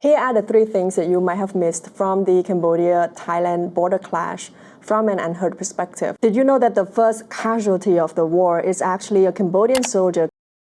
Here are the 3 things that you might have missed from the Cambodia-Thailand border clash from an unheard perspective. Did you know that the first casualty of the war is actually a Cambodian soldier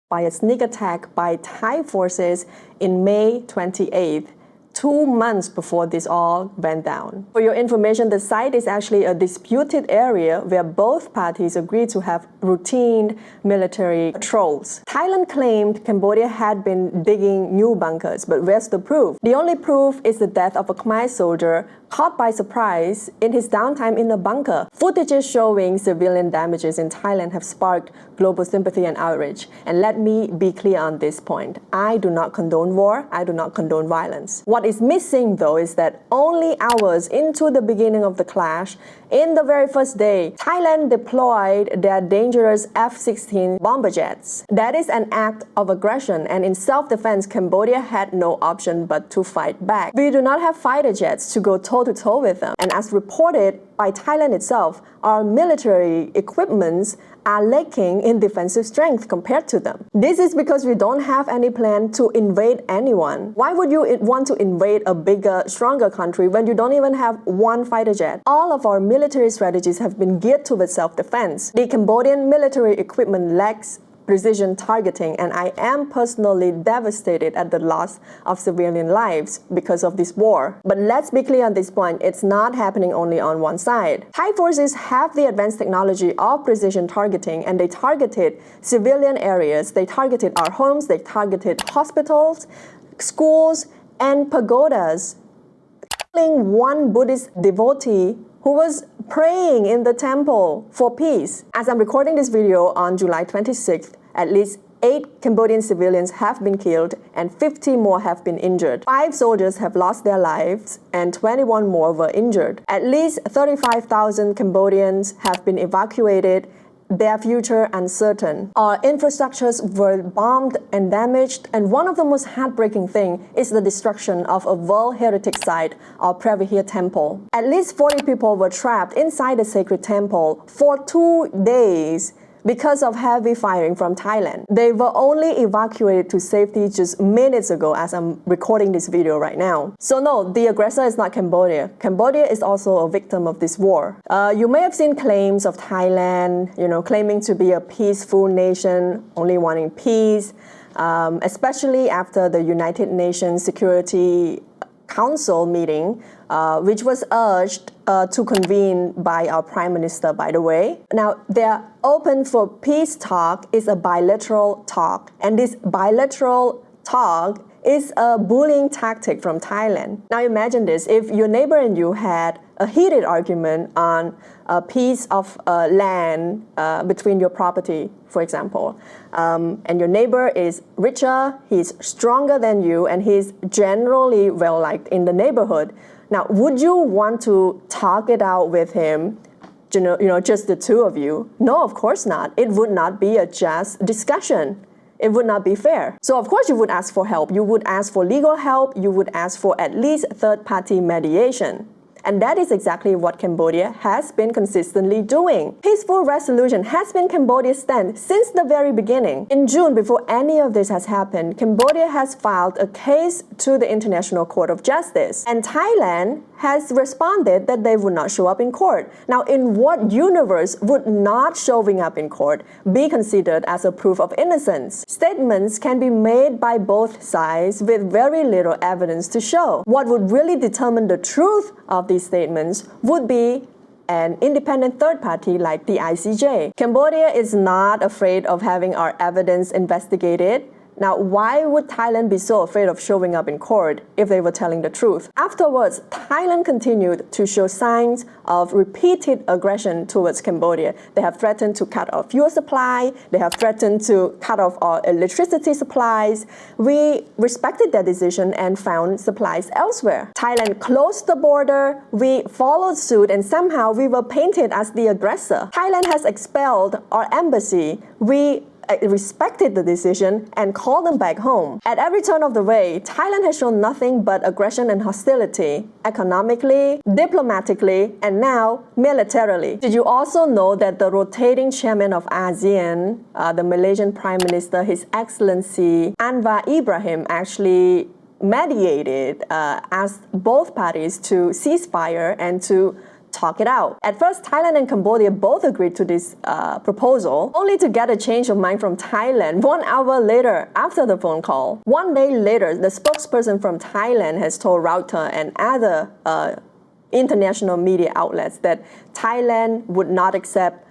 by a sneak attack by Thai forces in May 28th? 2 months before this all went down. For your information, the site is actually a disputed area where both parties agreed to have routine military patrols. Thailand claimed Cambodia had been digging new bunkers, but where's the proof? The only proof is the death of a Khmer soldier caught by surprise in his downtime in a bunker. Footages showing civilian damages in Thailand have sparked global sympathy and outrage. And let me be clear on this point. I do not condone war. I do not condone violence. What is missing, though, is that only hours into the beginning of the clash, in the very first day, Thailand deployed their dangerous F-16 bomber jets. That is an act of aggression, and in self-defense, Cambodia had no option but to fight back. We do not have fighter jets to go toe-to-toe with them, and as reported by Thailand itself, our military equipments are lacking in defensive strength compared to them. This is because we don't have any plan to invade anyone. Why would you want to invade a bigger, stronger country when you don't even have one fighter jet? All of our military strategies have been geared towards self-defense. The Cambodian military equipment lacks precision targeting, and I am personally devastated at the loss of civilian lives because of this war. But let's be clear on this point, it's not happening only on one side. Thai forces have the advanced technology of precision targeting, and they targeted civilian areas, they targeted our homes, they targeted hospitals, schools, and pagodas, killing one Buddhist devotee who was praying in the temple for peace. As I'm recording this video on July 26th, at least 8 Cambodian civilians have been killed and 50 more have been injured. 5 soldiers have lost their lives and 21 more were injured. At least 35,000 Cambodians have been evacuated, their future uncertain. Our infrastructures were bombed and damaged, and one of the most heartbreaking things is the destruction of a World Heritage Site, our Pravihir Temple. At least 40 people were trapped inside the sacred temple for 2 days because of heavy firing from Thailand. They were only evacuated to safety just minutes ago as I'm recording this video right now. So no, the aggressor is not Cambodia. Cambodia is also a victim of this war. You may have seen claims of Thailand, claiming to be a peaceful nation, only wanting peace, especially after the United Nations Security Council meeting, which was urged to convene by our Prime Minister, by the way. Now, they're open for peace talk is a bilateral talk, and this bilateral talk is a bullying tactic from Thailand. Now imagine this, if your neighbor and you had a heated argument on a piece of land between your property, for example, and your neighbor is richer, he's stronger than you, and he's generally well-liked in the neighborhood. Now, would you want to talk it out with him, just the two of you? No, of course not. It would not be a just discussion. It would not be fair. So of course you would ask for help. You would ask for legal help. You would ask for at least third-party mediation. And that is exactly what Cambodia has been consistently doing. Peaceful resolution has been Cambodia's stand since the very beginning. In June, before any of this has happened, Cambodia has filed a case to the International Court of Justice. And Thailand has responded that they would not show up in court. Now, in what universe would not showing up in court be considered as a proof of innocence? Statements can be made by both sides with very little evidence to show. What would really determine the truth of these statements would be an independent third party like the ICJ. Cambodia is not afraid of having our evidence investigated. Now, why would Thailand be so afraid of showing up in court if they were telling the truth? Afterwards, Thailand continued to show signs of repeated aggression towards Cambodia. They have threatened to cut off fuel supply. They have threatened to cut off our electricity supplies. We respected their decision and found supplies elsewhere. Thailand closed the border. We followed suit, and somehow we were painted as the aggressor. Thailand has expelled our embassy. We respected the decision and called them back home. At every turn of the way, Thailand has shown nothing but aggression and hostility, economically, diplomatically, and now militarily. Did you also know that the rotating chairman of ASEAN, the Malaysian Prime Minister, His Excellency Anwar Ibrahim, actually mediated, asked both parties to cease fire and to talk it out. At first, Thailand and Cambodia both agreed to this proposal, only to get a change of mind from Thailand 1 hour later after the phone call. 1 day later, the spokesperson from Thailand has told Lounder and other international media outlets that Thailand would not accept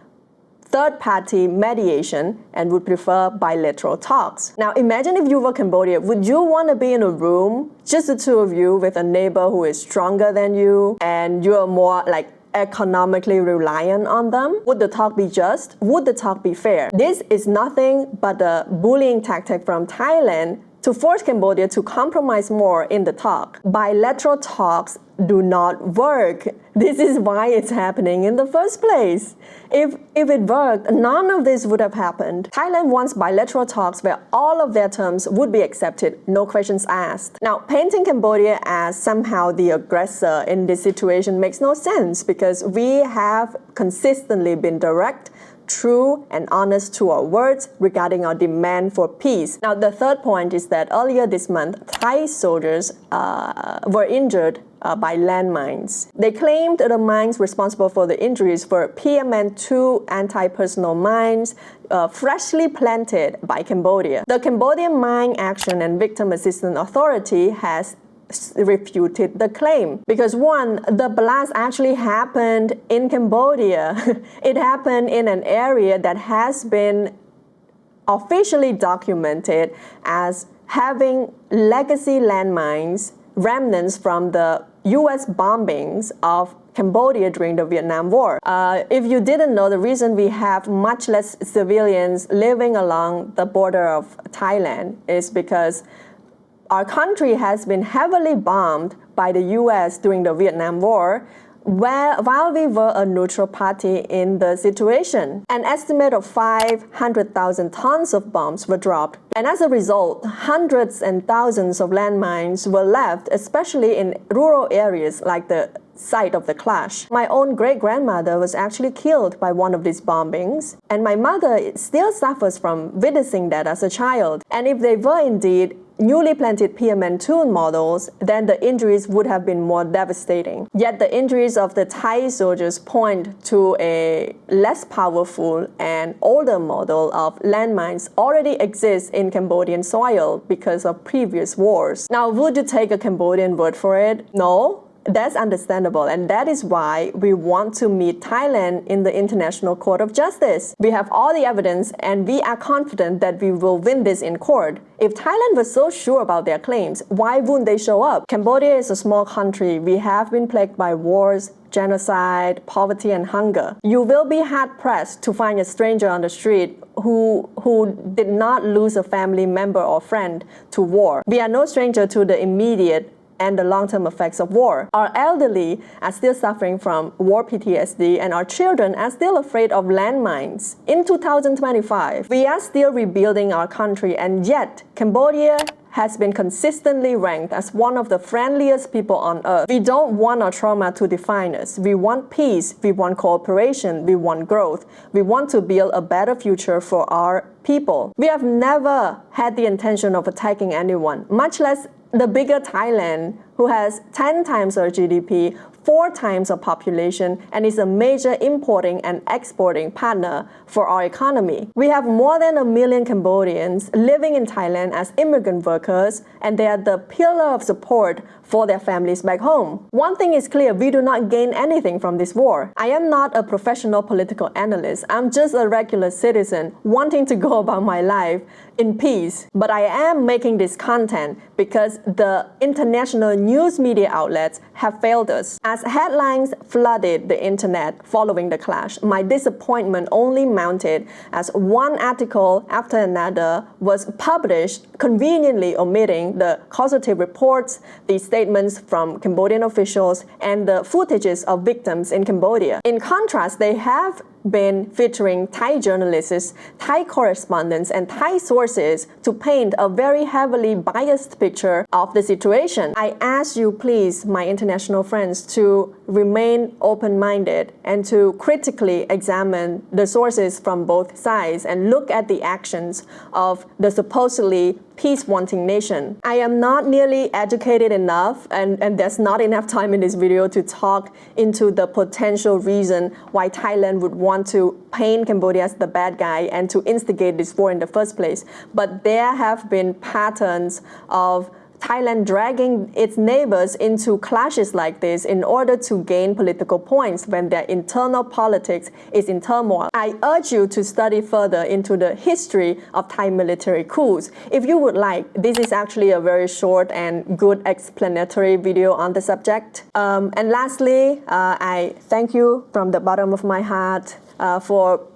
third-party mediation and would prefer bilateral talks. Now imagine if you were Cambodia, would you want to be in a room, just the two of you, with a neighbor who is stronger than you and you're more economically reliant on them? Would the talk be just? Would the talk be fair? This is nothing but a bullying tactic from Thailand to force Cambodia to compromise more in the talk. Bilateral talks do not work. This is why it's happening in the first place. If it worked, none of this would have happened. Thailand wants bilateral talks where all of their terms would be accepted, no questions asked. Now, painting Cambodia as somehow the aggressor in this situation makes no sense because we have consistently been direct, true and honest to our words regarding our demand for peace. Now, the third point is that earlier this month, Thai soldiers were injured by landmines. They claimed the mines responsible for the injuries were PMN2 anti-personnel mines freshly planted by Cambodia. The Cambodian Mine Action and Victim Assistance Authority has refuted the claim because one, the blast actually happened in Cambodia. It happened in an area that has been officially documented as having legacy landmines, remnants from the US bombings of Cambodia during the Vietnam War. If you didn't know, the reason we have much less civilians living along the border of Thailand is because our country has been heavily bombed by the US during the Vietnam War, while we were a neutral party in the situation. An estimate of 500,000 tons of bombs were dropped. And as a result, hundreds and thousands of landmines were left, especially in rural areas like the site of the clash. My own great-grandmother was actually killed by one of these bombings, and my mother still suffers from witnessing that as a child. And if they were indeed newly planted PMN2 models, then the injuries would have been more devastating. Yet the injuries of the Thai soldiers point to a less powerful and older model of landmines already exists in Cambodian soil because of previous wars. Now, would you take a Cambodian word for it? No. That's understandable, and that is why we want to meet Thailand in the International Court of Justice. We have all the evidence and we are confident that we will win this in court. If Thailand was so sure about their claims, why wouldn't they show up? Cambodia is a small country. We have been plagued by wars, genocide, poverty and hunger. You will be hard-pressed to find a stranger on the street who did not lose a family member or friend to war. We are no stranger to the immediate and the long-term effects of war. Our elderly are still suffering from war PTSD and our children are still afraid of landmines. In 2025, we are still rebuilding our country, and yet Cambodia has been consistently ranked as one of the friendliest people on earth. We don't want our trauma to define us. We want peace, we want cooperation, we want growth. We want to build a better future for our people. We have never had the intention of attacking anyone, much less the bigger Thailand, who has 10 times our GDP, 4 times our population, and is a major importing and exporting partner for our economy. We have more than 1 million Cambodians living in Thailand as immigrant workers, and they are the pillar of support for their families back home. One thing is clear, we do not gain anything from this war. I am not a professional political analyst. I'm just a regular citizen wanting to go about my life in peace. But I am making this content because the international news media outlets have failed us. As headlines flooded the internet following the clash, my disappointment only mounted as one article after another was published, conveniently omitting the causative reports, the statements from Cambodian officials, and the footages of victims in Cambodia. In contrast, they have been featuring Thai journalists, Thai correspondents, and Thai sources to paint a very heavily biased picture of the situation. I ask you, please, my international friends, to remain open-minded and to critically examine the sources from both sides and look at the actions of the supposedly peace-wanting nation. I am not nearly educated enough, and there's not enough time in this video to talk into the potential reason why Thailand would want to paint Cambodia as the bad guy and to instigate this war in the first place. But there have been patterns of Thailand dragging its neighbors into clashes like this in order to gain political points when their internal politics is in turmoil. I urge you to study further into the history of Thai military coups. If you would like, this is actually a very short and good explanatory video on the subject. And lastly, I thank you from the bottom of my heart for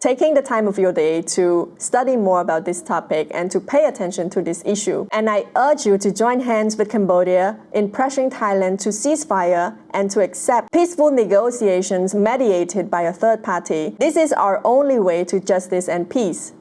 taking the time of your day to study more about this topic and to pay attention to this issue. And I urge you to join hands with Cambodia in pressuring Thailand to cease fire and to accept peaceful negotiations mediated by a third party. This is our only way to justice and peace.